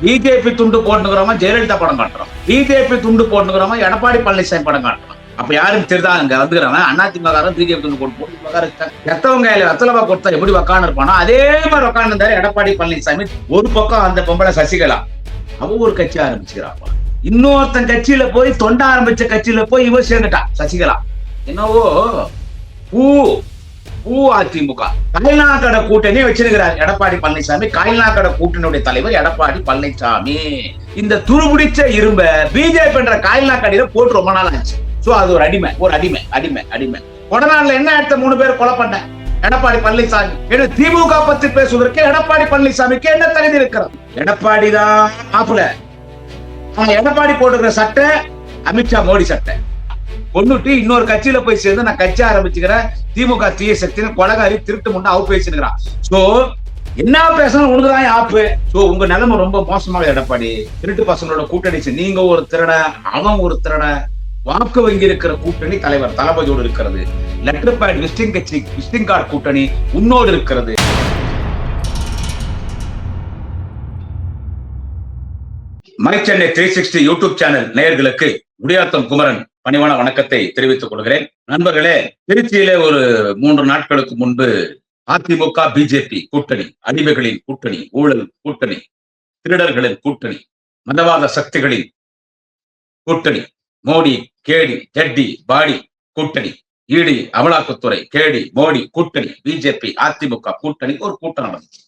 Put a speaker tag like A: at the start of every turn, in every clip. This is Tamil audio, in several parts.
A: பிஜேபி துண்டு போட்டுக்கிறோமா ஜெயலலிதா படம் காட்டுறோம், பிஜேபி துண்டு போட்டுக்கிறோமா எடப்பாடி பழனிசாமி படம் காட்டுறோம். அப்ப யாரும் தெரிதா அங்க வந்துக்கிறாங்க அதிமுக பிஜேபி துண்டு போட்டு எத்தவங்க எத்தலவா கொடுத்தா எப்படி உக்காந்து இருப்பானோ அதே மாதிரி உக்காந்து இருந்தாரு எடப்பாடி பழனிசாமி. ஒரு பக்கம் அந்த பொம்பளை சசிகலா அவ ஒரு கட்சி ஆரம்பிச்சுக்கிறாப்பா, இன்னொருத்தன் கட்சியில போய் தொண்ட ஆரம்பிச்ச கட்சியில போய் இவ சேர்ந்துட்டா சசிகலா. என்னவோ பூ பூ அதிமுக காய்நாக்கடை கூட்டணி வச்சிருக்கிறார் எடப்பாடி பழனிசாமி. காய்நாக்கடை கூட்டணியுடைய தலைவர் எடப்பாடி பழனிசாமி. இந்த துருபிடிச்ச இரும்ப பிஜேபி என்ற காய்நாக்கடையில போட்டு ரொம்ப நாள் ஆச்சு. சோ அது ஒரு அடிமை, ஒரு அடிமை அடிமை அடிமை. கொடநாடுல என்ன எடுத்த 3 பேர் கொலை பண்ண எடப்பாடி பழனிசாமி. திமுக பத்தி பேசுவதற்கு எடப்பாடி பழனிசாமிக்கு என்ன தகுதி இருக்கிறது? எடப்பாடி தான் மாப்பிள. எடப்பாடி போட்டுக்கிற சட்டை அமித்ஷா மோடி சட்டை கொண்டுட்டு இன்னொரு கட்சியில போய் சேர்ந்து நான் கட்சி ஆரம்பிச்சுக்கிறேன் திமுக தீய சக்தி கொலகாரி திருட்டு முன்னா அவ பேசினுக்கிறான். சோ என்ன பேசணும் உனக்குதான் ஆப்பு. சோ உங்க நிலைமை ரொம்ப மோசமாக எடப்பாடி. திருட்டு பசங்களோட கூட்டணி நீங்க ஒரு திருட, அவன் ஒரு திருட. வாக்கு வங்கி இருக்கிற கூட்டணி தலைவர் தளபதியோடு இருக்கிறது. லெட்டர் பேட் விசிட்டிங் கட்சி விசிட்டிங் கார்டு கூட்டணி உன்னோடு இருக்கிறது. மை சென்னை 360 யூடியூப் சேனல் நேயர்களுக்கு முடியாத்தம் குமரன் பணிவான வணக்கத்தை தெரிவித்துக் கொள்கிறேன். நண்பர்களே, திருச்சியிலே ஒரு 3 நாட்களுக்கு முன்பு அதிமுக பிஜேபி கூட்டணி, அடிமைகளின் கூட்டணி, ஊழல் கூட்டணி, திருடர்களின் கூட்டணி, மதவாத சக்திகளின் கூட்டணி, மோடி கேடி ஜட்டி பாடி கூட்டணி, ஈடி அமலாக்கத்துறை கேடி மோடி கூட்டணி, பிஜேபி அதிமுக கூட்டணி ஒரு கூட்டம் நடந்துச்சு.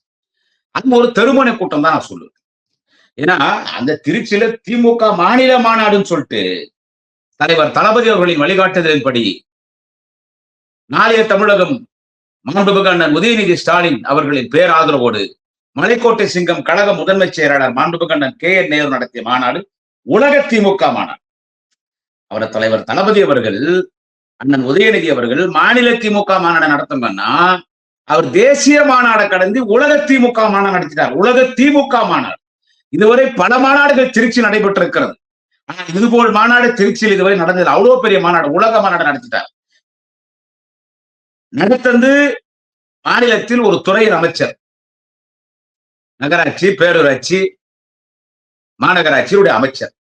A: அது ஒரு தெருமனை கூட்டம் தான் நான் சொல்லுவேன். ஏன்னா அந்த திருச்சியில திமுக மாநில மாநாடுன்னு சொல்லிட்டு தலைவர் தளபதி அவர்களின் வழிகாட்டுதலின்படி நாளைய தமிழகம் மாண்புமிகு அண்ணன் உதயநிதி ஸ்டாலின் அவர்களின் பேராதரவோடு மலைக்கோட்டை சிங்கம் கழக முதன்மை செயலாளர் மாண்புமிகு அண்ணன் KN நேரு நடத்திய மாநாடு உலக திமுக மாநாடு. அவரது தலைவர் தளபதி அவர்கள் அண்ணன் உதயநிதி அவர்கள் மாநில திமுக மாநாடு நடத்துங்கன்னா அவர் தேசிய மாநாடை கடந்து உலக திமுக மாநாடு நடத்தினார். உலக திமுக மாநாடு இதுவரை பல மாநாடுகள் திருச்சி நடைபெற்றிருக்கிறது. ஆனா இதுபோல் மாநாடு திருச்சியில் இதுவரை நடந்தது. அவ்வளவு பெரிய மாநாடு, உலக மாநாடு நடத்திட்டார். நடத்தந்து மாநிலத்தில் ஒரு துறையின் அமைச்சர், நகராட்சி, பேரூராட்சி, மாநகராட்சியுடைய அமைச்சர்.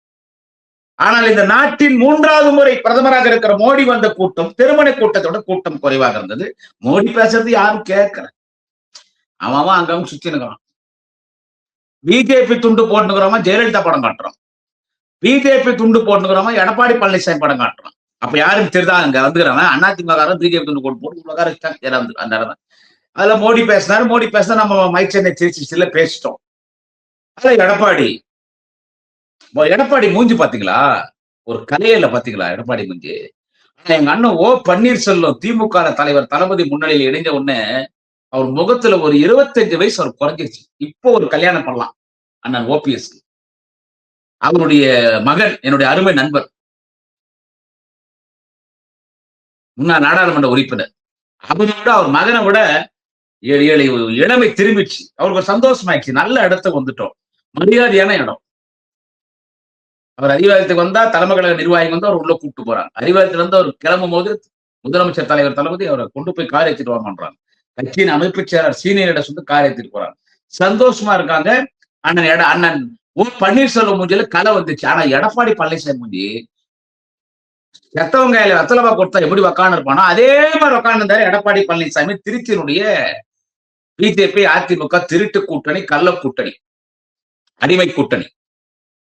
A: ஆனால் இந்த நாட்டின் 3வது முறை பிரதமராக இருக்கிற மோடி வந்த கூட்டம் திருமண கூட்டத்தோட கூட்டம் குறைவாக இருந்தது. மோடி பேசுறது யாரும் கேட்கல. அவன் அங்க சுத்தி இருக்கிறான். பிஜேபி துண்டு போட்டுக்கிறோமா ஜெயலலிதா படம் காட்டுறோம், பிஜேபி துண்டு போட்டுக்கிறோமா எடப்பாடி பழனிசாமி படம் காட்டுறோம். அப்ப யாரும் தெரிதா அங்க வந்துக்கிறாங்க அதிமுக பிஜேபி துண்டு போட்டு அந்த இடம். அதுல மோடி பேசினாரு. மோடி பேசினா நம்ம மை சென்னை 360 பேசிட்டோம். அதுல எடப்பாடி மூஞ்சி பாத்தீங்களா? ஒரு கலையில பாத்தீங்களா எடப்பாடி மூஞ்சி? எங்க அண்ணன் பன்னீர்செல்வம் திமுக தலைவர் தளபதி முன்னிலையில் இணைஞ்ச உடனே அவர் முகத்துல ஒரு 25 வயசு அவர் குறைஞ்சிருச்சு. இப்போ ஒரு கல்யாணம் பண்ணலாம் அண்ணன் OPS. அவருடைய மகன் என்னுடைய அருமை நண்பர், முன்னாள் நாடாளுமன்ற உறுப்பினர். அவரை விட அவர் மகனை விட இளமை திரும்பிச்சு. அவருக்கு ஒரு சந்தோஷமாயிடுச்சு. நல்ல இடத்துக்கு வந்துட்டோம், மரியாதையான இடம். அவர் அறிவாலயத்துக்கு வந்தா தலைமை கழக நிர்வாகிகள் வந்து அவர் உள்ள கூப்பிட்டு போறாங்க. அறிவாலயத்துல இருந்து அவர் கிளம்பும் போது முதலமைச்சர் தலைவர் தளபதி அவரை கொண்டு போய் கார் ஏற்றிட்டு வாங்கன்றாங்க. கட்சியின் அமைப்பு செயலர் சீனியரிடம் வந்து கார் ஏற்றிட்டு போறாங்க. சந்தோஷமா இருக்காங்க. அண்ணன் பன்னீர்செல்வம் மூஞ்சில கலை வந்துச்சு. ஆனா எடப்பாடி பழனிசாமி மூஞ்சி எத்தவங்க வெத்தலவா கொடுத்தா எப்படி உக்காந்து இருப்பானோ அதே மாதிரி உக்காந்து இருந்தாரு எடப்பாடி பழனிசாமி. திருச்சியினுடைய பிஜேபி அதிமுக திருட்டு கூட்டணி, கள்ள கூட்டணி, அடிமை கூட்டணி,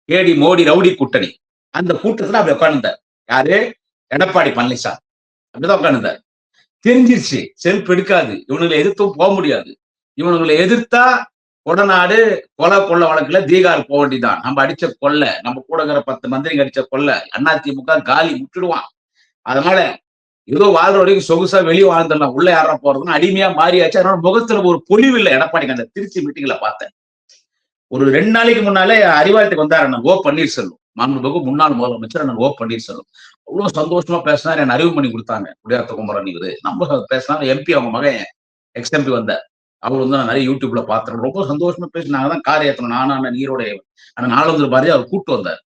A: கேடி மோடி ரவுடி கூட்டணி. அந்த கூட்டத்துல அப்படி உட்கார்ந்தார். யாரு? எடப்பாடி பழனிசாமி. அப்படிதான் உட்கார்ந்தார். தெரிஞ்சிருச்சு செல்ஃப் எடுக்காது, இவனுங்களை எதிர்த்தும் போக முடியாது. இவனுங்களை எதிர்த்தா கொடநாடு கொலை கொள்ள வழக்குல தீகார் போக வேண்டியதான். நம்ம அடிச்ச கொள்ளை, நம்ம கூட இருக்கிற 10 மந்திரிங்க அடிச்ச கொள்ளை அதிமுக காலி விட்டுடுவான். அதனால ஏதோ வாழ்ற வரைக்கும் சொகுசா வெளியே வாழ்ந்துடலாம், உள்ள யாரா போறதுன்னு அடிமையா மாறியாச்சு. அதனால முகத்துல ஒரு பொலிவு இல்லை எடப்பாடிக்கு. அந்த திருச்சி மீட்டிங்ல பார்த்தேன். ஒரு 2 நாளைக்கு முன்னாலே அறிவாலயத்துக்கு வந்தார் அண்ணன் பன்னீர்செல்வம், மாண்புமிகு முன்னாள் முதலமைச்சர் அண்ணன் பன்னீர்செல்வம். அவ்வளவு சந்தோஷமா பேசினார். என் அறிவு பண்ணி கொடுத்தாங்க முடியாத குமரன். இது நம்ம பேசினாங்க. MP அவங்க மகன் XMP வந்தார். அவர் வந்து நான் நிறைய யூடியூப்ல பார்த்தேன். ரொம்ப சந்தோஷமா பேசினாங்க. தான் கார் ஏற்றணும் நானும் அண்ணன் நீரோடைய அண்ணன் நாலு பாரதி அவர் கூப்பிட்டு வந்தார்.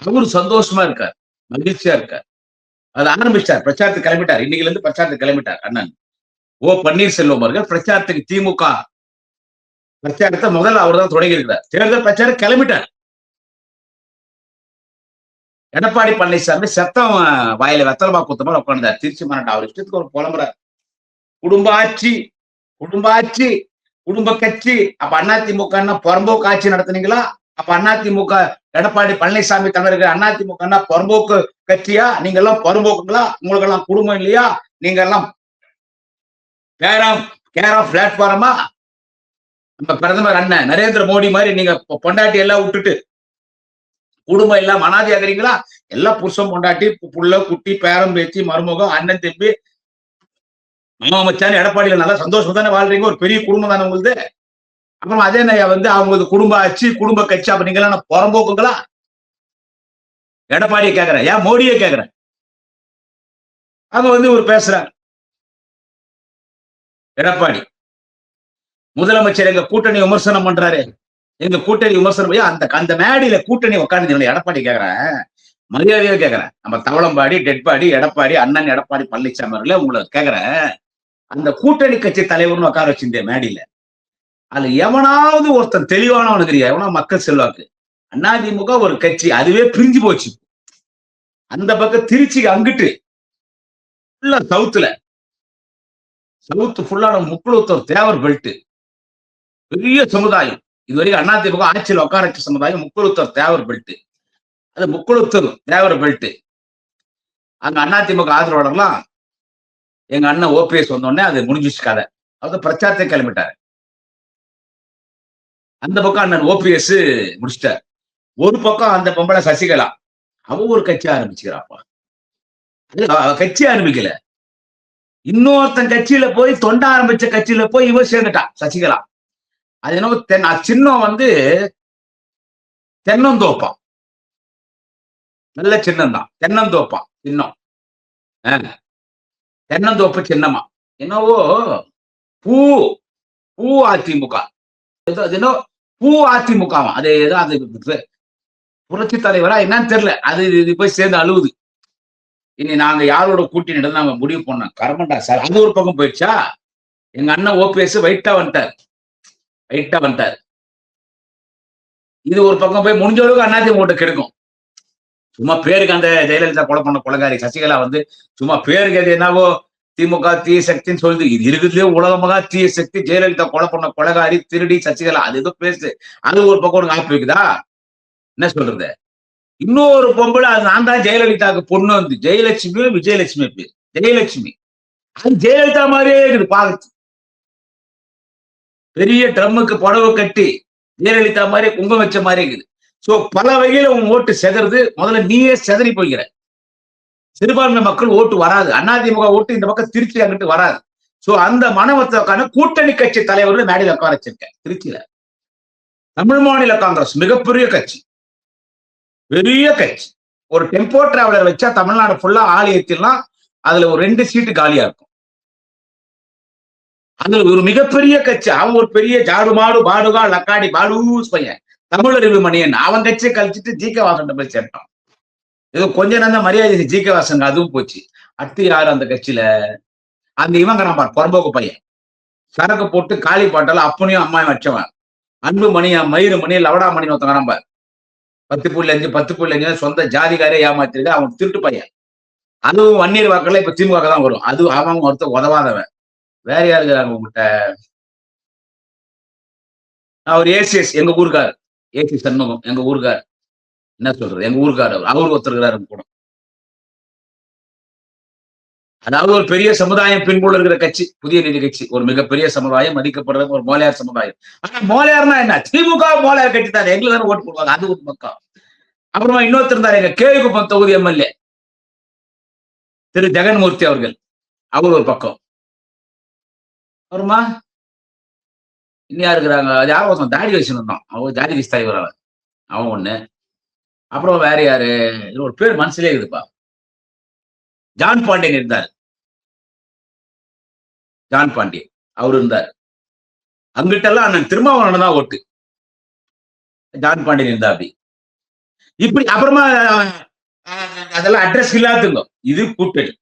A: அவரு சந்தோஷமா இருக்கார், மகிழ்ச்சியா இருக்கார். அது ஆரம்பிச்சார். பிரச்சாரத்துக்கு கிளம்பிட்டார். இன்னைக்குல இருந்து பிரச்சாரத்துக்கு கிளம்பிட்டார் அண்ணன் பன்னீர்செல்வம் அவர்கள். பிரச்சாரத்துக்கு திமுக பிரச்சாரத்தை முதல்ல அவர் தான் தொடங்கி இருக்கிறார். தேர்தல் பிரச்சாரம் கிளம்பிட்டார். எடப்பாடி பழனிசாமி செத்தம் வாயில வெத்தலமா குத்த மாதிரி உட்காந்துட்டார். திருச்சி மாநாட்டம் அவர் இஷ்டத்துக்கு ஒரு புலம்புறார். குடும்ப ஆட்சி, குடும்ப ஆட்சி, குடும்ப கட்சி. அப்ப அதிமுக புறம்போக்கு ஆட்சி நடத்துனீங்களா? அப்ப அதிமுக எடப்பாடி பழனிசாமி தலைவர்கள் அதிமுக புறம்போக்கு கட்சியா? நீங்க எல்லாம் புறம்போக்குங்களா? உங்களுக்கு எல்லாம் குடும்பம் இல்லையா? நீங்க எல்லாம் கேர் ஆஃப் பிளாட்ஃபார்மா? நம்ம பிரதமர் அண்ணன் நரேந்திர மோடி மாதிரி நீங்க பொண்டாட்டி எல்லாம் விட்டுட்டு குடும்பம் எல்லாம் அனாதி ஆகிறீங்களா? எல்லாம் புருஷன் பொண்டாட்டி புள்ள குட்டி பேரம் பேச்சு மருமகம் அண்ணன் தம்பி மாமா மச்சான் எடப்பாடியில நல்லா சந்தோஷம் தானே வாழ்றீங்க. ஒரு பெரிய குடும்பம் தானே உங்களுக்கு. அப்புறம் அதே அவங்களுக்கு குடும்ப ஆட்சி குடும்ப கட்சி அப்ப நீங்க எல்லாம் புறம்போக்குங்களா? எடப்பாடியை கேட்கிறேன், ஏன் மோடியே கேட்கிறேன். அவங்க ஒரு பேசுறாங்க. எடப்பாடி முதலமைச்சர் எங்க கூட்டணி விமர்சனம் பண்றாரு. எங்க கூட்டணி விமர்சனம் அந்த அந்த மேடையில கூட்டணி உட்காந்து எடப்பாடி கேட்கிறேன், மரியாதையா கேட்கிறேன். நம்ம தவளம்பாடி டெட்பாடி எடப்பாடி அண்ணன் எடப்பாடி பழனிசாமி அவர்களே உங்களை கேட்கிறேன், அந்த கூட்டணி கட்சி தலைவர்னு உட்கார வச்சிருந்த மேடையில அதுல எவனாவது ஒருத்தன் தெளிவானவனுக்கு எவனா மக்கள் செல்வாக்கு அதிமுக ஒரு கட்சி அதுவே பிரிஞ்சு போச்சு. அந்த பக்கம் திருச்சி அங்கிட்டு சவுத்துல சவுத்து ஃபுல்லான முக்குளத்தூர் தேவர் பெல்ட் பெரிய சமுதாயம். இதுவரைக்கும் அதிமுக ஆட்சியில் உட்கார வச்ச சமுதாயம் முக்குளத்தூர் தேவர் பெல்ட். அது முக்குளத்தூர் தேவர் பெல்ட். அங்க அதிமுக ஆதரவாளர்லாம் எங்க அண்ணன் ஓபிஎஸ் வந்தோடனே அது முடிஞ்சிச்சு கதை. அவர் பிரச்சாரத்தை கிளம்பிட்டாரு. அந்த பக்கம் அண்ணன் ஓபிஎஸ் முடிச்சிட்டார். ஒரு பக்கம் அந்த பொம்பளை சசிகலா அவ ஒரு கட்சி ஆரம்பிச்சுக்கிறாப்பா. கட்சி ஆரம்பிக்கல, இன்னொருத்தன் கட்சியில போய் தொண்ட ஆரம்பிச்ச கட்சியில போய் இவ சேர்ந்துட்டான் சசிகலா. அது என்னவோ சின்னம் தென்னந்தோப்பம், நல்ல சின்னம் தான் தென்னந்தோப்பம் சின்னம். தென்னந்தோப்பு சின்னமா என்னவோ பூ பூ அதிமுக ஏதோ பூ அதிமுகவா அது ஏதோ அது புரட்சி தலைவரா என்னன்னு தெரியல. அது இது போய் சேர்ந்து அழுவுது. இனி நாங்க யாரோட கூட்டணி நாங்க முடிவு பண்ணோம். கர்மண்டா சார் அது ஒரு பக்கம் போயிடுச்சா. எங்க அண்ணன் ஓபிஎஸ் வெயிட்டா வந்துட்டார். இது ஒரு பக்கம் போய் முடிஞ்ச அளவுக்கு அதிமுக கெடுக்கும். சும்மா பேருக்கு அந்த ஜெயலலிதா கொலை பண்ண கொலைகாரி சசிகலா சும்மா பேருக்கு அது என்னவோ திமுக தீய சக்தின்னு சொல்லுது. இது இருக்குதுலயே உலகமாக தீய சக்தி ஜெயலலிதா கொலை பண்ண கொலைகாரி திருடி சசிகலா அது ஏதோ பேசு. அது ஒரு பக்கம் ஒரு ஆப்பு வைக்குதா என்ன சொல்றது. இன்னொரு பொம்பளை அது நான் தான் ஜெயலலிதாவுக்கு பொண்ணு ஜெயலட்சுமி விஜயலட்சுமி பேர் ஜெயலட்சுமி. அது ஜெயலலிதா மாதிரியே இருக்குது பாக்குது. பெரிய ட்ரம்முக்கு புடவை கட்டி ஜெயலலிதா மாதிரி குங்கம் வச்ச மாதிரி இருக்குது. சோ பல வகையில உன் ஓட்டு செதறது. முதல்ல நீயே செதறி போய்கிற. சிறுபான்மை மக்கள் ஓட்டு வராது. அதிமுக ஓட்டு இந்த பக்கம் திருச்சி அங்கிட்டு வராது. சோ அந்த மனவத்துக்கான கூட்டணி கட்சி தலைவர்கள் மேடையில் உட்கார வச்சிருக்கேன். திருச்சியில தமிழ் மாநில காங்கிரஸ் மிகப்பெரிய கட்சி, பெரிய கட்சி. ஒரு டெம்போ டிராவலர் வச்சா தமிழ்நாடு ஃபுல்லா ஆள் ஏத்திடலாம். அதுல ஒரு 2 சீட்டு காலியா இருக்கும். அதுல ஒரு மிகப்பெரிய கட்சி. அவன் ஒரு பெரிய ஜாடு மாடு பாடுகா லக்காடி பாலூஸ் பையன் தமிழறிவு மணியன். அவன் கட்சியை கழிச்சிட்டு ஜி.கே. வாசன் போய் சேர்த்தான். ஏதோ கொஞ்ச நேரம் மரியாதை ஜி.கே. வாசன் அதுவும் போச்சு. அடுத்து யாரு அந்த கட்சியில? அந்த இவங்க நம்ம புறம்போக்கு பையன் சரக்கு போட்டு காளி பாட்டால அப்பனையும் அம்மாயும் வச்சவன் அன்பு மணியா மயிறு மணி லவடா மணின்னு ஒருத்தங்க நம்ப 10.5 சொந்த ஜாதிகாரே ஏமாத்திருக்க. அவன் திருட்டு பையன். அதுவும் வன்னியர் வாக்கெல்லாம் இப்ப திமுக தான் வரும். அது அவன் ஒருத்தர் உதவாதவன். வேற யாரு இருக்கிறாங்க உங்ககிட்ட? அவர் ஏசிஎஸ் எங்க ஊருக்கார் ஏசி சண்முகம் எங்க ஊருக்கார். என்ன சொல்றது எங்க ஊருக்கார் அவர் ஒருத்தருக்கிறாரு கூட. அதாவது ஒரு பெரிய சமுதாயம் பின்புள்ள இருக்கிற கட்சி புதிய நீதி கட்சி. ஒரு மிகப்பெரிய சமுதாயம் மதிக்கப்படுறது ஒரு மோலையார் சமுதாயம். ஆனா மோலையார்னா என்ன? திமுக மோலையார் கட்சி தான். எங்களுக்கு தானே ஓட்டு போடுவாங்க. அது ஒரு பக்கம். அப்புறமா இன்னொருத்தர் இருந்தாரு எங்க கேவிக்குப்பம் தொகுதி எம்எல்ஏ திரு ஜெகன்மூர்த்தி அவர்கள். அவர் ஒரு பக்கம். அப்புறமா இன்னும் யாரு இருக்கிறாங்க? அது யாரும் ஒருத்தன் தாடி வச்சுருந்தான். அவன் ஜாதி கட்சி தலைவர் அவன் ஒண்ணு. அப்புறம் வேற யாரு? ஒரு பேர் மனசுலயே இருக்குதுப்பா. ஜான் பாண்டியன் இருந்தார். ஜான் பாண்டியன் அவர் இருந்தார். அங்கிட்ட எல்லாம் அண்ணன் திருமாவளவன் தான் ஓட்டு. ஜான் பாண்டியன் இருந்தா அப்படி இப்படி. அப்புறமா அதெல்லாம் அட்ரஸ் இல்லாதுங்க. இது கூட்டணி.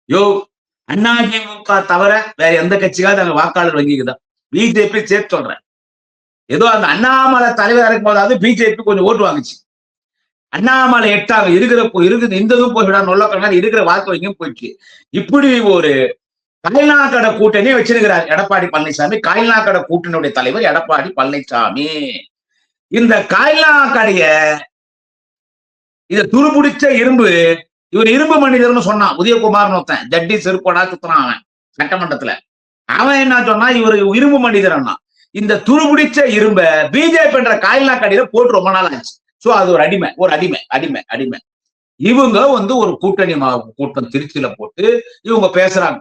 A: யோ அதிமுக தவிர வேற எந்த கட்சிக்காவது அங்க வாக்காளர் வங்கிக்குதான். பிஜேபி சேர்த்து சொல்றேன். ஏதோ அந்த அண்ணாமலை தலைவர் இருக்கும் போதாவது பிஜேபி கொஞ்சம் ஓட்டு வாங்குச்சு. அண்ணாமலை எட்டாங்க இருக்குது இந்த இதுவும் போய்விடா நொல்லக்கா இருக்கிற வாக்கு வைக்கும் போயிடுச்சு. இப்படி ஒரு காய்நாக்கடை கூட்டணி வச்சிருக்கிறார் எடப்பாடி பழனிசாமி. காய்நாக்கடை கூட்டணியுடைய தலைவர் எடப்பாடி பழனிசாமி. இந்த காய்நாக்கடைய இத துருபிடிச்ச இரும்பு, இவர் இரும்பு மனிதர்னு சொன்னான் உதயகுமார்னு ஒருத்தன், ஜட்டி செருப்படா சுத்தினான் அவன் சட்டமன்றத்துல. அவன் என்ன சொன்னா இவர் இரும்பு மனிதர். இந்த துருபிடிச்ச இரும்ப பிஜேபி என்ற காய்நாக்கடையில போட்டு ரொம்ப நாள் ஆச்சு. சோ அது ஒரு அடிமை. இவங்க ஒரு கூட்டணி கூட்டம் திருச்சியில போட்டு இவங்க பேசுறாங்க.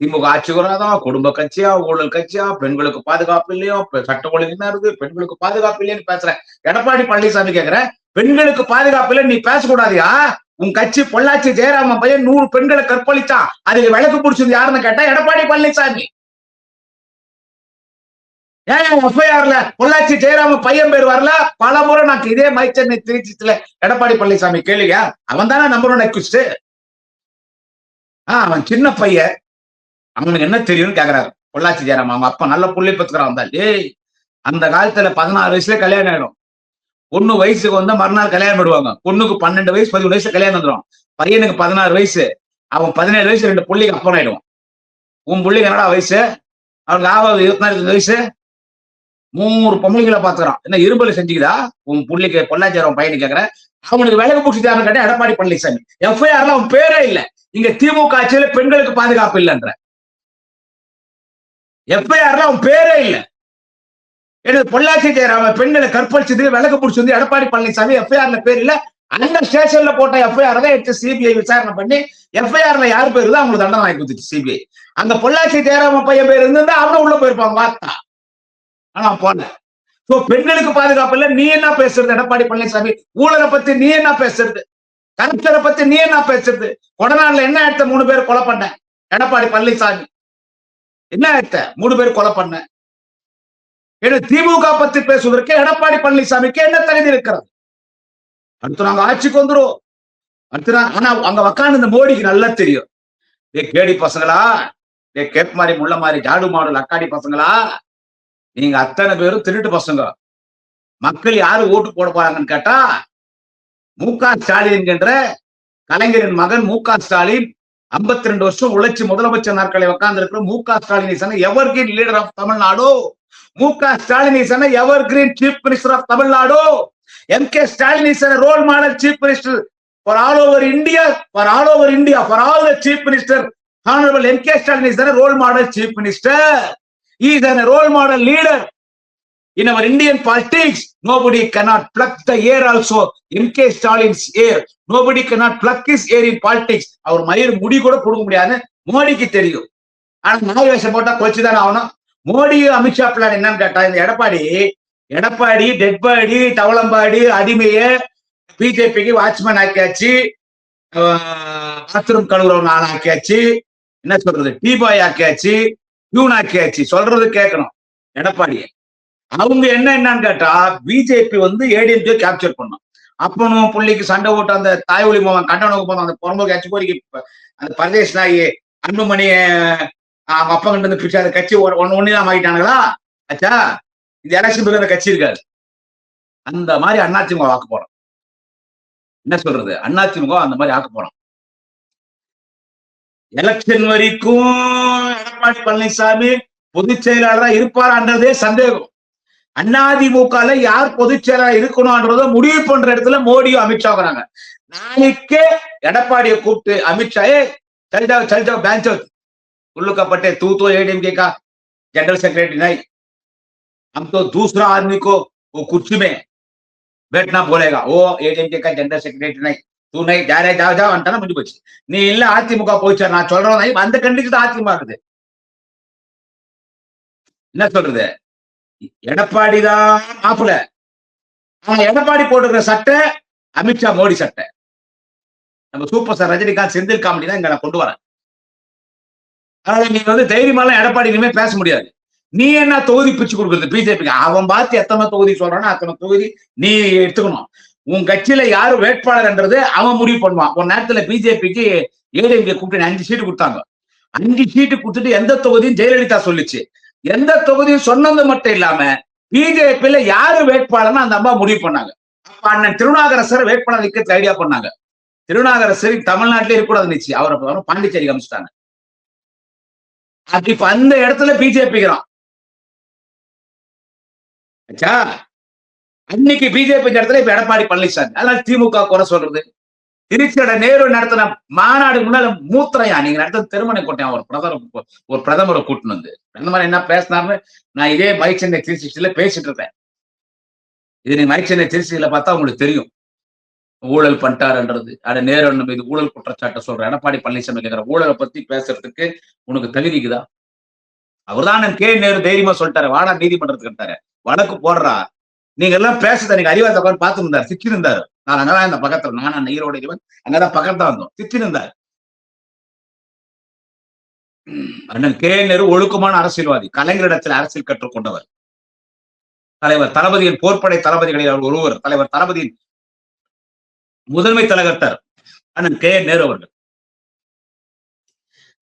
A: திமுக ஆட்சி வராதான், குடும்ப கட்சியா, ஊழல் கட்சியா, பெண்களுக்கு பாதுகாப்பு இல்லையோ, சட்ட ஒழுங்கு இருக்கு, பெண்களுக்கு பாதுகாப்பு இல்லைன்னு பேசுறேன். எடப்பாடி பழனிசாமி கேக்குறேன், பெண்களுக்கு பாதுகாப்பு இல்லை நீ பேசக்கூடாதியா? உன் கட்சி பொள்ளாச்சி ஜெயராமன் பையன் 100 பெண்களை கற்பழித்தான், அதுக்கு விளக்கு பிடிச்சது யாருன்னு கேட்டா எடப்பாடி பழனிசாமி. ஏன் எஃப்ஐஆர்ல பொள்ளாச்சி ஜெயராமன் பையன் பேர் வரல? பல முறை நான் இதே மைச்சென்னை திருச்சில எடப்பாடி பழனிசாமி கேளுங்க, அவன் தானே நம்பர் 1 அக்யூஸ்ட். அவன் சின்ன பையன், அவனுக்கு என்ன தெரியும்னு கேக்குறாரு பொள்ளாச்சி ஜெயராமன். அவங்க அப்பா நல்ல புள்ளி பத்துக்கிறான் வந்தா. ஏய், அந்த காலத்துல 16 வயசுல கல்யாணம் ஆயிடும். பொண்ணு வயசுக்கு வந்தா மறுநாள் கல்யாணம் பண்ணுவாங்க. பொண்ணுக்கு 12 வயசு 11 வயசு கல்யாணம் வந்துடும். பையனுக்கு 16 வயசு, அவன் 17 வயசு 2 புள்ளிக்கு அப்பன் ஆயிடுவான். உன் புள்ளிக்கு என்னடா வயசு? அவனுக்கு 24 வயசு. 3 பொம்பளைகளை பாத்துக்கிறான். என்ன இரும்பல செஞ்சுக்குதா உன் புள்ளிக்கு? பொள்ளாச்சி ஜெயராமன் பையனு கேக்குறேன். அவனுக்கு விலகு பிடிச்சிட்டாருன்னு கேட்டா எடப்பாடி பழனிசாமி. எஃப்ஐஆர்ல அவன் பேரே இல்ல. இங்க திமுக ஆட்சியில பெண்களுக்கு பாதுகாப்பு இல்லைன்ற எஃப்ஐஆர்ல அவன் பேரே இல்ல. எனது பொள்ளாச்சி ஜெயராமன் பெண்களை கற்பழிச்சதுக்கு விலகு பிடிச்சி எடப்பாடி பழனிசாமி எஃப்ஐஆர்ல பேர் இல்ல. அந்த ஸ்டேஷன்ல போட்ட எஃப்ஐஆர் தான் எடுத்து சிபிஐ விசாரணை பண்ணி எஃப்ஐஆர்ல யார் பேரு தான் அவங்களுக்கு தண்டனை வாங்கி கொடுத்துச்சு சிபிஐ. அந்த பொள்ளாச்சி ஜெயராமன் பையன் பேர் இருந்தா அவனும் உள்ள போயிருப்பான் வார்த்தா. ஆனா போன பெண்களுக்கு பாதுகாப்பு இல்ல. நீ என்ன பேசுறது எடப்பாடி பழனிசாமி? ஊழலை பத்தி நீ என்ன பேசுறது? கருத்தரை பத்தி நீ என்ன பேசுறது? கொடநாடுல என்ன எடுத்த 3 பேர் கொலை பண்ண எடப்பாடி பழனிசாமி? என்ன எடுத்த 3 பேர் கொலை பண்ண? திமுக பத்தி பேசுவதற்கு எடப்பாடி பழனிசாமிக்கு என்ன தகுதி இருக்கிறது? அடுத்து நாங்க ஆட்சிக்கு வந்துரும். ஆனா அங்க உக்காந்து இந்த மோடிக்கு நல்லா தெரியும். கேடி பசங்களா, கேப் மாதிரி முள்ள மாதிரி ஜாடு மாடல் அக்காடி பசங்களா, நீங்க அத்தனை பேரும் திருட்டு பசங்க. மக்கள் யாரு ஓட்டு போட போறாங்கன்னு கேட்டா மு.க. ஸ்டாலின் என்கின்ற கலைஞரின் மகன் மு.க. ஸ்டாலின் 52 வருஷம் உழைச்சி முதலமைச்சர் நாட்களை உட்கார்ந்து இருக்கிற M K. Stalin is evergreen leader of Tamil Nadu. M K. Stalin is evergreen chief minister of Tamil Nadu. M.K. Stalin is a role model chief minister for all over India, for all the chief minister. Honorable M.K. Stalin is a role model chief minister. He is a role model leader. In our Indian politics, nobody cannot pluck the air also. M.K. Stalin's air. Nobody cannot pluck his air in politics. அவர் மயிர் முடி கூட கொடுக்க முடியாது மோடிக்கு தெரியும். ஆனா நாய் வேஷம் போட்டா கொச்சுதானே ஆகணும். மோடி அமித்ஷா பிளான் என்னன்னு கேட்டா, இந்த எடப்பாடி டெட்பாடி தவளம்பாடி அடிமைய பிஜேபிக்கு வாட்ச்மேன் ஆக்கியாச்சு, பாத்ரூம் கழுவுறவன் ஆள் ஆக்கியாச்சு, என்ன சொல்றது டீ பாய் ஆக்கியாச்சு, பியூன் ஆக்கியாச்சு. சொல்றது கேட்கணும் எடப்பாடிய. அவங்க என்னன்னு கேட்டா பிஜேபி ஏடிஎம்கே கேப்சர் பண்ணும். அப்பனும் புள்ளிக்கு சண்டை போட்டு அந்த தாய்மொழி மோகன் கண்டனவுக்கு போனோம். அந்த புறம்போக்கு கட்சி போய் அந்த பரதேஷ் நாயி அன்புமணி அவங்க அப்பா கிட்ட இருந்து பிடிச்ச அந்த கட்சி ஒண்ணுதான் ஆகிட்டானுங்களா? ஆச்சா, இந்த எலெக்ஷன் அந்த கட்சி இருக்காது. அந்த மாதிரி அதிமுக ஆக்க போறோம். என்ன சொல்றது, அதிமுக அந்த மாதிரி ஆக்க போறோம். எலெக்ஷன் வரைக்கும் எடப்பாடி பழனிசாமி பொதுச் செயலாளராக இருப்பாரான்றதே சந்தேகம். அதிமுக யார் பொதுச் செயலாளர் இருக்கணும்ன்றத முடிவு பண்ற இடத்துல மோடியும் அமித்ஷா வராங்க. நாளைக்கே எடப்பாடியை கூப்பிட்டு அமித்ஷா चल जाओ बैंक उल्लू का पट्टे तू तो एडीएमके का जनरल सेक्रेटरी नहीं, हम तो दूसरा आदमी को वो कुर्सी में बैठना बोलेगा, वो एडीएमके का जनरल सेक्रेटरी नहीं, तू नहीं जा रहे जाओ अंटाना मुझे बच्ची நீ இல்ல அதிமுக போயிச்சா நான் சொல்றேன். அந்த கண்டிக்கு தான் அதிமுக இருக்குது. என்ன சொல்றது, எடப்பாடி தான் மாப்பிள்ள. ஆனா எடப்பாடி போட்டுக்கிற சட்டை அமித்ஷா மோடி சட்டை. நம்ம super star Rajinikanth Senthil comedy தான் இங்க நான் கொண்டு வரேன். அதனால நீங்க தைரியமாலாம் எடப்பாடி இனிமே பேச முடியாது. நீ என்ன தொகுதி பிச்சு கொடுக்குறது பிஜேபிக்கு? அவன் பார்த்து எத்தனை தொகுதி சொல்றானோ அத்தனை தொகுதி நீ எடுத்துக்கணும். உன் கட்சியில யாரு வேட்பாளர்ன்றது அவன் முடிவு பண்ணுவான். ஒரு நேரத்துல பிஜேபிக்கு ஏடிஎம்கே கூட்டணி 5 சீட்டு கொடுத்தாங்க. 5 சீட்டு கொடுத்துட்டு எந்த தொகுதியும் ஜெயலலிதா சொல்லிச்சு. எந்த தொகுதியும் சொன்னது மட்டும் இல்லாம பிஜேபியில யாரு வேட்பாளர்னு அந்த அம்மா முடிவு பண்ணாங்க. அப்ப அண்ணன் திருநாகரசர் வேட்பாளர் வைக்க ஐடியா பண்ணாங்க. திருநாகரசர் தமிழ்நாட்டிலே இருக்கக்கூடாது இருந்துச்சு. அவரை பாண்டிச்சேரி அமைச்சிட்டாங்க. அது இப்ப அந்த இடத்துல பிஜேபிக்கிறான். அன்னைக்கு பிஜேபி இடத்துல இப்ப எடப்பாடி பழனிசாமி. அதனால திமுக குறை சொல்றது. திருச்சியோட நேரு நடத்தின மாநாடு முன்னால மூத்திரையா நீங்க நடத்த திருமணம் கொட்டேன் ஒரு பிரதமரை கூட்டின்னு வந்து பிரதமர் என்ன பேசினார்னு நான் இதே மைக் சென்னை 360 பேசிட்டு இருப்பேன். இது நீங்க மைக் சென்னை 360 பார்த்தா உங்களுக்கு தெரியும். ஊழல் பண்ணிட்டாருன்றது அட நேரு மீது ஊழல் குற்றச்சாட்டை சொல்ற எடப்பாடி பழனிசாமி கேட்கிற ஊழலை பத்தி பேசுறதுக்கு உனக்கு தகுதிக்குதா? அவர்தான் கே நேரு தைரியமா சொல்லிட்டாரு, வாடா நீதிமன்றத்துக்கு வழக்கு போடுறா, நீங்க எல்லாம் பேசுறத நீங்க அறிவாத உட்காந்து பார்த்து இருந்தாரு, சிக்கி இருந்தாரு. நான் அங்கதான் இந்த பக்கத்துல நான் ஈரோடு இருவன் அங்கதான் பக்கத்துல வந்தோம், சிக்கி இருந்தார். அண்ணன் கே நேரு ஒழுக்கமான அரசியல்வாதி, கலைஞரிடத்தில் அரசியல் கற்றுக்கொண்டவர், தலைவர் தளபதியின் போர்ப்படை தளபதிகளில் அவர் ஒருவர், தலைவர் தளபதியின் முதன்மை தலைவர் அண்ணன் கே நேரு அவர்கள்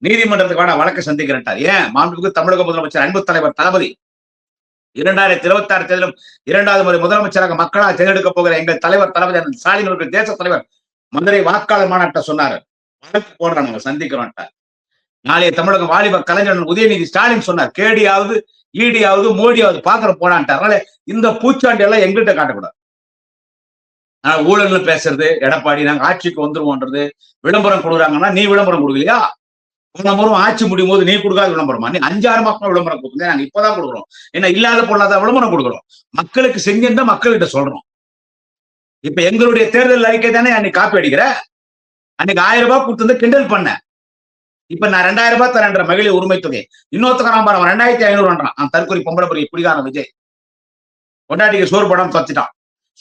A: நீதிமன்றத்துக்கான வழக்கு சந்திக்கிறார். ஏன் மாண்புமிகு தமிழக முதலமைச்சர் அன்பு தலைவர் தளபதி 2026 தேர்தலும் 2வது முறை முதலமைச்சராக மக்களால் தேர்ந்தெடுக்க போகிற எங்கள் தலைவர் தளபதி ஸ்டாலின் அவர்கள் தேச தலைவர் மதுரை வாக்காளர் மாநாட்டை சொன்னார். வழக்கு போடுறாங்க, நாங்க சந்திக்கிறோம். நாளைய தமிழக வாலிப கலைஞர் உதயநிதி ஸ்டாலின் சொன்னார், கேடியாவது ஈடியாவது மோடியாவது பாக்குற போனான்ட்டார். அதனால இந்த பூச்சாண்டி எல்லாம் எங்கள்கிட்ட காட்டக்கூடாது. ஊழல் பேசுறது எடப்பாடி நாங்க ஆட்சிக்கு வந்துருவோன்றது, விளம்பரம் கொடுக்குறாங்கன்னா நீ விளம்பரம் கொடுக்கலையா? போன முறை ஆட்சி முடியும் போது நீ கொடுக்காத விளம்பரமா? நீ 5-6 மாசமா விளம்பரம் கொடுக்குங்க, நாங்க இப்பதான் கொடுக்குறோம். ஏன்னா இல்லாத பொருளாதார விளம்பரம் கொடுக்குறோம், மக்களுக்கு செஞ்சிருந்தா மக்கள்கிட்ட சொல்றோம். இப்ப எங்களுடைய தேர்தல் அறிக்கை தானே அன்னைக்கு காப்பி அடிக்கிற. அன்னைக்கு 1000 ரூபாய் கொடுத்து கிண்டல் பண்ண. இப்ப நான் 2000 ரூபாய் தரேன்ற மகளிர் உரிமை தொகை இன்னொருத்தக்காரன் பாரு 2500 தற்கொலை பொம்பளை பொறி குடிகாரன் விஜய் கொண்டாட்டிக்கு சோறு படம் தச்சுட்டான்.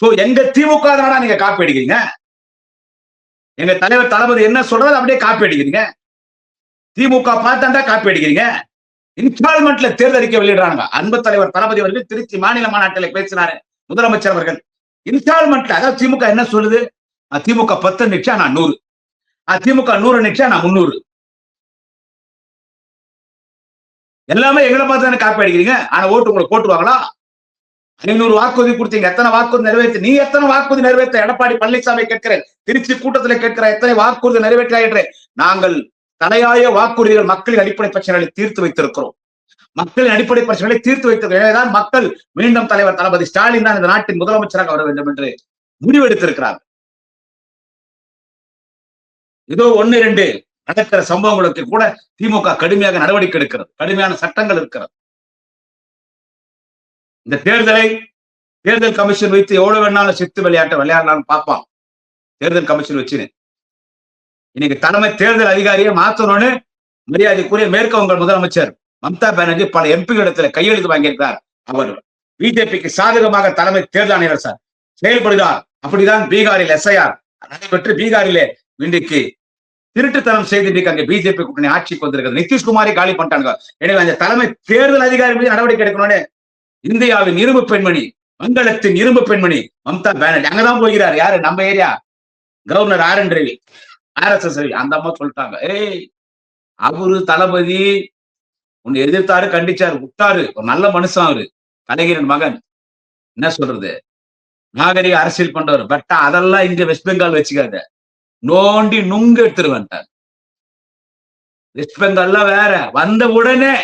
A: சோ எங்க திமுக தானா நீங்க காப்பி அடிக்கிறீங்க? எங்க தலைவர் தளபதி என்ன சொல்றது அப்படியே காப்பி அடிக்கிறீங்க. திமுக பார்த்தாண்டா காப்பி அடிக்கிறீங்க. இன்ஸ்டால்மெண்ட்ல தேர்தல் அறிக்கை வெளியிடுறாங்க. அன்பு தலைவர் தளபதி அவர்கள் திருச்சி மாநில மாநாட்டில் பேசினாரு முதலமைச்சர் அவர்கள். இன்ஸ்டால்மெண்ட்ல அதாவது திமுக என்ன சொல்லுது, திமுக 10 நிச்சா நான் 100, திமுக 100 நிச்சா நான் 300. எல்லாமே எங்களை பார்த்து தானே காப்பி அடிக்கிறீங்க. ஆனா ஓட்டு உங்களுக்கு போட்டுருவாங்களா? 500 வாக்குறுதி கொடுத்தீங்க, எத்தனை வாக்குறுதி நிறைவேற்றி? நீ எத்தனை வாக்குறுதி நிறைவேற்ற எடப்பாடி பழனிசாமி கேட்கிறேன். திருச்சி கூட்டத்தில் கேட்கிற எத்தனை வாக்குறுதி நிறைவேற்ற? நாங்கள் தலையாய வாக்குறுதிகள் மக்களின் அடிப்படை பிரச்சனைகளை தீர்த்து வைத்திருக்கிறோம். மக்களின் அடிப்படை பிரச்சனைகளை தீர்த்து வைத்திருக்கிறோம். எனவேதான் மக்கள் மீண்டும் தலைவர் தளபதி ஸ்டாலின் தான் இந்த நாட்டின் முதலமைச்சராக வர வேண்டும் என்று முடிவெடுத்திருக்கிறார். ஏதோ 1-2 நடக்கிற சம்பவங்களுக்கு கூட திமுக கடுமையாக நடவடிக்கை எடுக்கிறது, கடுமையான சட்டங்கள் இருக்கிறது. இந்த தேர்தல் கமிஷன் வைத்து எவ்வளவு வேணாலும் சித்து விளையாடலாம்னு பார்ப்பான். தேர்தல் கமிஷன் வச்சு இன்னைக்கு தலைமை தேர்தல் அதிகாரியை மாத்தணும்னு மரியாதைக்குரிய மேற்கு வங்க முதலமைச்சர் மம்தா பானர்ஜி பல எம்பிகளிடத்தில் கையெழுத்து வாங்கியிருக்கிறார். அவர் பிஜேபிக்கு சாதகமாக தலைமை தேர்தல் ஆணையர் சார் செயல்படுகிறார். அப்படிதான் பீகாரில் எஸ்ஐஆர் நடைபெற்று பீகாரிலே இன்றைக்கு திருட்டுத்தனம் செய்து இன்றைக்கு அங்கே பிஜேபி கூட்டணி ஆட்சிக்கு வந்திருக்கிறது. நிதிஷ்குமாரை காலி பண்ணிட்டாங்க. எனவே அந்த தலைமை தேர்தல் அதிகாரி மீது நடவடிக்கை எடுக்கணும்னு இந்தியாவின் இரும்பு பெண்மணி, வங்கத்தின் இரும்பு பெண்மணி மம்தா பானர்ஜி அங்கதான் போகிறார். யாரு? நம்ம area governor RN Ravi, RSS Ravi, அந்த அம்மா சொல்லிட்டாங்க, ஏய் அவரு தளபதி உன்னை எதிர்த்தாரு, கண்டிச்சாரு, விட்டாரு, ஒரு நல்ல மனுஷன் அவரு, கலைஞரின் மகன், என்ன சொல்றது, நாகரிக அரசியல் பண்றவர். பட் அதெல்லாம் இங்க வெஸ்ட் பெங்கால் வச்சுக்காத, நோண்டி நுங்கு எடுத்துருவேன்ட்டார். வெஸ்ட் பெங்கால்ல வேற வந்த உடனே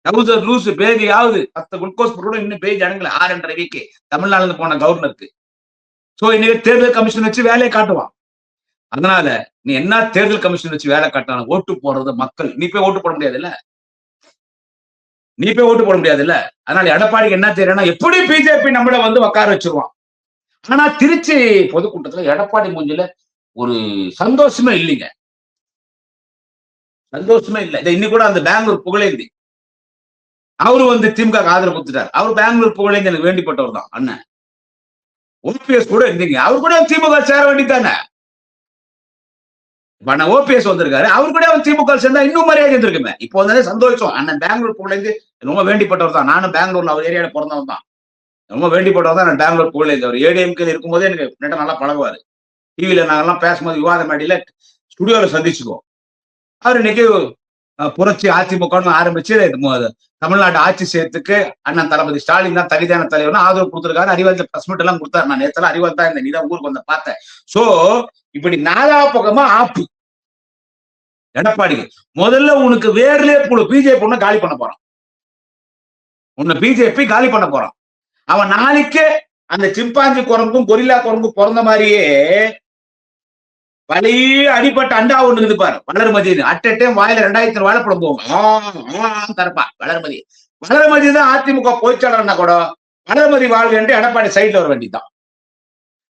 A: டவுசர் லூஸ் பேதி ஆகுது, 10 குளுக்கோஸ் பொருள் இன்னும் பேஜ் அடங்கல RN ரவிக்கு, தமிழ்நாடுல இருந்து போன கவர்னருக்கு. சோ இன்னைக்கு தேர்தல் கமிஷன் வச்சு வேலையை காட்டுவான். அதனால நீ என்ன தேர்தல் கமிஷன் வச்சு வேலை காட்டான ஓட்டு போடுறது மக்கள். நீ போய் ஓட்டு போட முடியாது இல்ல, அதனால எடப்பாடிக்கு என்ன தெரியும்னா எப்படி பிஜேபி நம்மள வந்து உட்கார வச்சிருவான். ஆனா திருச்சி பொதுக்கூட்டத்துல எடப்பாடி மூஞ்சில ஒரு சந்தோஷமே இல்லைங்க, சந்தோஷமே இல்லை. இன்னைக்கு கூட அந்த பெங்களூர் புகழேந்தி அவரு வந்து திமுக ஆதரவு கொடுத்துட்டார். அவர் பெங்களூர் புகழேந்தி எனக்கு வேண்டிப்பட்டவர் தான் அண்ணன். OPS கூட இருந்தீங்க, அவர் கூட திமுக சேர வேண்டித்தானே. OPS வந்திருக்காரு, அவர் கூட திமுக சேர்ந்தா இன்னும் மரியாதை இருந்திருக்குமே. இப்போ வந்து சந்தோஷம். அண்ணன் பெங்களூர் புகழேந்தி ரொம்ப வேண்டிப்பட்டவர் தான். நானும் பெங்களூர்ல அவர் ஏரியால பிறந்தவன் தான், ரொம்ப வேண்டிப்பட்டவர் தான். நான் பெங்களூர் புகழேந்தி அவர் ADMK இருக்கும்போதே எனக்கு நல்லா பழகுவாரு. டிவியில நாங்கெல்லாம் பேசும்போது விவாத மேடையில ஸ்டுடியோல சந்திச்சுக்குவோம். அவர் இன்னைக்கு புரட்சி அதிமுக ஆரம்பிச்சு தமிழ்நாடு ஆட்சி செய்யறதுக்கு அண்ணன் தளபதி ஸ்டாலின் தான் தகுதியான தலைவர் ஆதரவு கொடுத்திருக்காரு. அறிவாளத்தில் பிரஸ் மீட் எல்லாம் கொடுத்தாரு. நான் நேரத்துல அறிவாள் தான் இந்த நீதான் ஊருக்கு வந்து பார்த்தேன். சோ இப்படி நாலா பக்கமா ஆப்பு எடப்பாடிக்கு. முதல்ல உனக்கு வேர்லயே பிஜேபி ஒண்ணு காலி பண்ண போறான். உன்னை பிஜேபி காலி பண்ண போறான். அவன் நாளைக்கு அந்த சிம்பாஞ்சி குரங்கும் கொரில்லா குரங்கும் பிறந்த மாதிரியே வழியே அடிப்பட்ட அண்டா ஒண்ணு இருப்பாரு வளர்மதி. அட்டே வாயில 2000 வாழைப்படம் போகும் தரப்பா வளர்மதி. வளர்மதி தான் அதிமுக பொதுச்செயலாளர்னா கூட வளர்மதி வாழ்வு என்று எடப்பாடி சைட்ல வர வேண்டியதான்.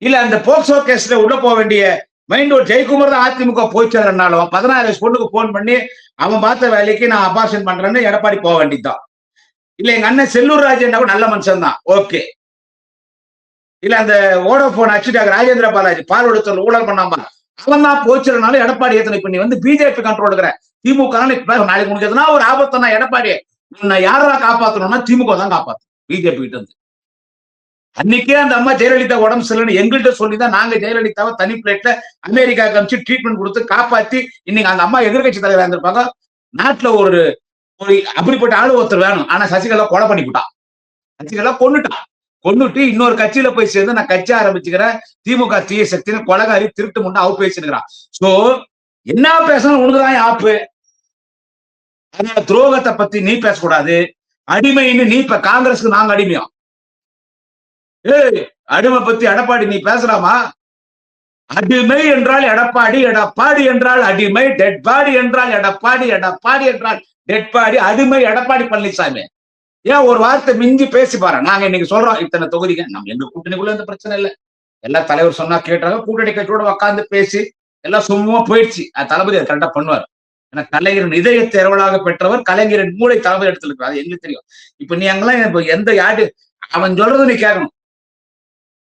A: இல்ல அந்த போக்சோ கேஸ்ல உள்ள போக வேண்டிய மைண்டோர் ஜெயக்குமார் தான் அதிமுக பொதுச்செயலாளர்னாலும் 16 வயசு பொண்ணுக்கு போன் பண்ணி அவன் பார்த்த வேலைக்கு நான் அபார்ஷன் பண்றேன்னு எடப்பாடி போக வேண்டியதுதான். இல்ல எங்க அண்ணன் செல்லூர் ராஜன் கூட நல்ல மனுஷன் தான், ஓகே. இல்ல அந்த வோடோபோன் அச்சுட்டாக ராஜேந்திர பாலாஜி பால் எடுத்த ஊழல் பண்ணாம அவன் தான் போச்சுனாலும் எடப்பாடி ஏத்தனை பண்ணி வந்து பிஜேபி கண்ட்ரோல் இருக்கிற திமுக நாளைக்கு உனக்கு எதுனா ஒரு ஆபத்துனா எடப்பாடி உன்னை யாரா காப்பாத்தணும்னா திமுக தான் காப்பாற்றும் பிஜேபி கிட்ட இருந்து. அன்னைக்கே அந்த அம்மா ஜெயலலிதா உடம்பு சரியில்லைன்னு எங்கள்கிட்ட சொல்லிதான் நாங்க ஜெயலலிதாவை தனி பிளேட்ல அமெரிக்காவுக்கு அனுப்பிச்சு ட்ரீட்மெண்ட் கொடுத்து காப்பாத்தி இன்னைக்கு அந்த அம்மா எதிர்கட்சி தலைவராக இருந்திருப்பாங்க. நாட்டுல ஒரு அப்படிப்பட்ட ஆளு ஒருத்தர் வேணும். ஆனா சசிகலா கொலை பண்ணிவிட்டான். சசிகலா கொண்டுட்டு இன்னொரு கட்சியில போய் சேர்ந்து நான் கட்சி ஆரம்பிச்சுக்கிறேன் திமுக தீய சக்தின்னு கொலகாரி திருட்டு முன்னா அவ பேசினுக்கிறான். சோ என்ன பேசணும் உனக்குதான் ஆப்பு. அதனால துரோகத்தை பத்தி நீ பேசக்கூடாது. அடிமைன்னு நீ இப்ப காங்கிரஸ்க்கு நாங்க அடிமையும். அடிமை பத்தி எடப்பாடி நீ பேசலாமா? அடிமை என்றால் எடப்பாடி, எடப்பாடி என்றால் அடிமை, டெட் பாடி என்றால் எடப்பாடி, எடப்பாடி என்றால் டெட் பாடி, அடிமை எடப்பாடி பழனிசாமி. ஏன் ஒரு வார்த்தை மிஞ்சி பேசி பாரு. நாங்க இன்னைக்கு சொல்றோம் இத்தனை தொகுதிங்க நம்ம எங்க கூட்டணிக்குள்ள எந்த பிரச்சனை இல்லை. எல்லா தலைவர் சொன்னா கேட்டாங்க. கூட்டணி கட்சியோட உட்காந்து பேசி எல்லாம் சும்மா போயிடுச்சு. தளபதி அதை கரெக்டா பண்ணுவார். ஏன்னா கலைஞரின் இதய தேர்வலாக பெற்றவர், கலைஞரின் மூளை தளபதி எடுத்துருக்கு. அது எங்களுக்கு தெரியும். இப்ப நீ அங்கெல்லாம் எந்த யாரு அவன் சொல்றது நீ கேட்கணும்.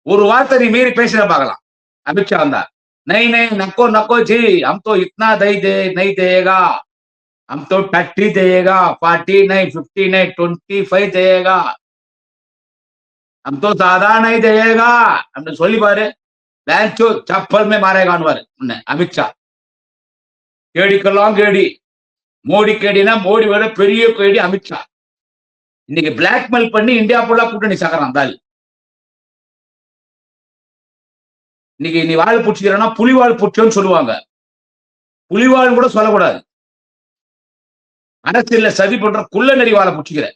A: ஒரு வார்த்தை நீ மீறி பேசிட பார்க்கலாம். அமித்ஷா வந்தா நை நை நக்கோ நக்கோ ஜி ஹம் தோ இத்னா நஹி தேகா, हम तो 30 देगा, 40 नहीं, 50 नहीं, 25 देगा, हम तो ज्यादा नहीं देगा. हमने சொல்லி பாரு பேச்சோ சப்பல் மே மாரேகான்வார் அமித்ஷா. கேடிக்கெல்லாம் கேடி, மோடி கேடினா மோடி விட பெரிய கேடி அமித்ஷா. இன்னைக்கு பிளாக்மெயில் பண்ணி இந்தியா ஃபுல்லா கூட்டணி சாக்குறான் தால். இன்னைக்கு நீ வாழ் பூச்சிக்கிறனா புலிவாள் பூச்சோன்னு சொல்லுவாங்க. புலிவாள் கூட சொல்லக்கூடாது. அரசியல்ல சதி பண்ற குள்ள நரி வாழை புடிச்சுக்கிற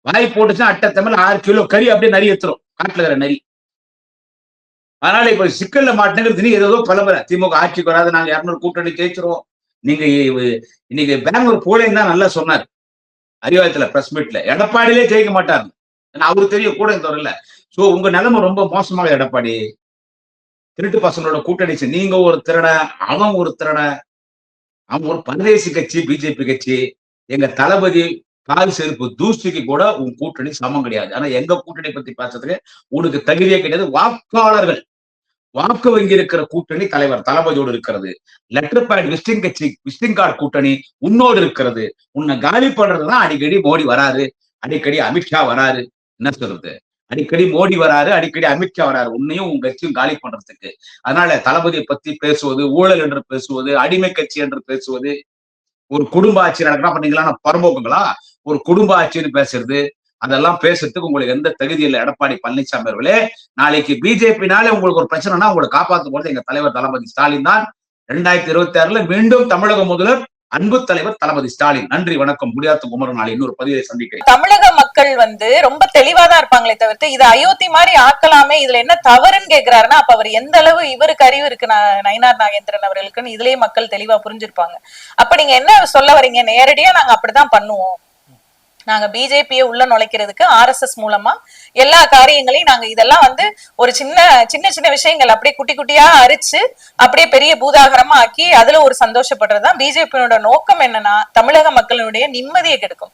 A: வாய் போட்டுச்சுன்னா அட்டை தமிழ் 6 கிலோ கறி அப்படியே நரி எத்துரும் காட்டுல இருக்கிற நரி. அதனால இப்ப சிக்கல்ல மாட்டினது நீ ஏதோ பலமுறை திமுக ஆட்சிக்கு வராது, நாங்க 200 கூட்டணி ஜெயிச்சிருவோம். நீங்க இன்னைக்கு பெங்களூர் போலேன்னு தான் நல்லா சொன்னார் அறிவாலயத்துல பிரஸ் மீட்ல. எடப்பாடியிலே ஜெயிக்க மாட்டாரு. அவருக்கு தெரியும் கூட தவிர. சோ உங்க நிலைமை ரொம்ப மோசமாக எடப்பாடி. திருட்டு பசங்களோட கூட்டணி நீங்க ஒரு திருட, அவன் ஒரு திருட, அவன் ஒரு பரதேசி கட்சி பிஜேபி கட்சி. எங்க தளபதி கால் செருப்பு தூசிக்கு கூட உன் கூட்டணி சமம் கிடையாது. ஆனா எங்க கூட்டணி பத்தி பேசுறதுக்கு உனக்கு தகுதியே கிடையாது. வாக்காளர்கள் வாக்கு வங்கி இருக்கிற கூட்டணி தலைவர் தளபதியோடு இருக்கிறது. லெட்டர் பேட் விசிட்டிங் கட்சி விசிட்டிங் கார்டு கூட்டணி உன்னோடு இருக்கிறது. உன்னை காலி பண்றதுதான் அடிக்கடி மோடி வராரு, அடிக்கடி அமித்ஷா வராரு. என்ன சொல்றது? அடிக்கடி மோடி வராரு, அடிக்கடி அமித்ஷா வராரு. உன்னையும் உங்க கட்சியும் காலி பண்றதுக்கு. அதனால தளபதியை பத்தி பேசுவது, ஊழல் என்று பேசுவது, அடிமை கட்சி என்று பேசுவது, ஒரு குடும்ப ஆட்சி நடக்கிறா பண்ணீங்களா பரம்போக்குங்களா? ஒரு குடும்ப ஆட்சின்னு பேசுறது, அதெல்லாம் பேசுறதுக்கு உங்களுக்கு எந்த தகுதி இல்லை எடப்பாடி பழனிசாமி அவர்களே. நாளைக்கு பிஜேபினாலே உங்களுக்கு ஒரு பிரச்சனைனா உங்களை காப்பாற்றும் போது எங்க தலைவர் தளபதி ஸ்டாலின் தான். 2026 மீண்டும் தமிழக முதல்வர் அன்பு தலைவர் தளபதி ஸ்டாலின். நன்றி, வணக்கம். முடியாத குமரன். நாளை இன்னொரு பதிவை சந்திக்கிறேன்.
B: தமிழக மக்கள் ரொம்ப தெளிவாதான் இருப்பாங்களே தவிர்த்து இதை அயோத்தி மாதிரி ஆக்கலாமே, இதுல என்ன தவறுன்னு கேக்குறாருன்னா அப்ப அவர் எந்த அளவு இவருக்கு அறிவு இருக்கு நயினார் நாகேந்திரன் அவர்களுக்குன்னு இதுலயே மக்கள் தெளிவா புரிஞ்சிருப்பாங்க. அப்ப நீங்க என்ன சொல்ல வரீங்க? நேரடியா நாங்க அப்படிதான் பண்ணுவோம், நாங்க பிஜேபியை உள்ள நுழைக்கிறதுக்கு RSS மூலமா எல்லா காரியங்களையும் நாங்க இதெல்லாம் ஒரு சின்ன சின்ன சின்ன விஷயங்கள் அப்படியே குட்டி குட்டியா அரிச்சு அப்படியே பெரிய பூதாகரமா ஆக்கி அதுல ஒரு சந்தோஷப்படுறதுதான் பிஜேபியோட நோக்கம். என்னன்னா தமிழக மக்களுடைய நிம்மதியை கெடுக்கும்.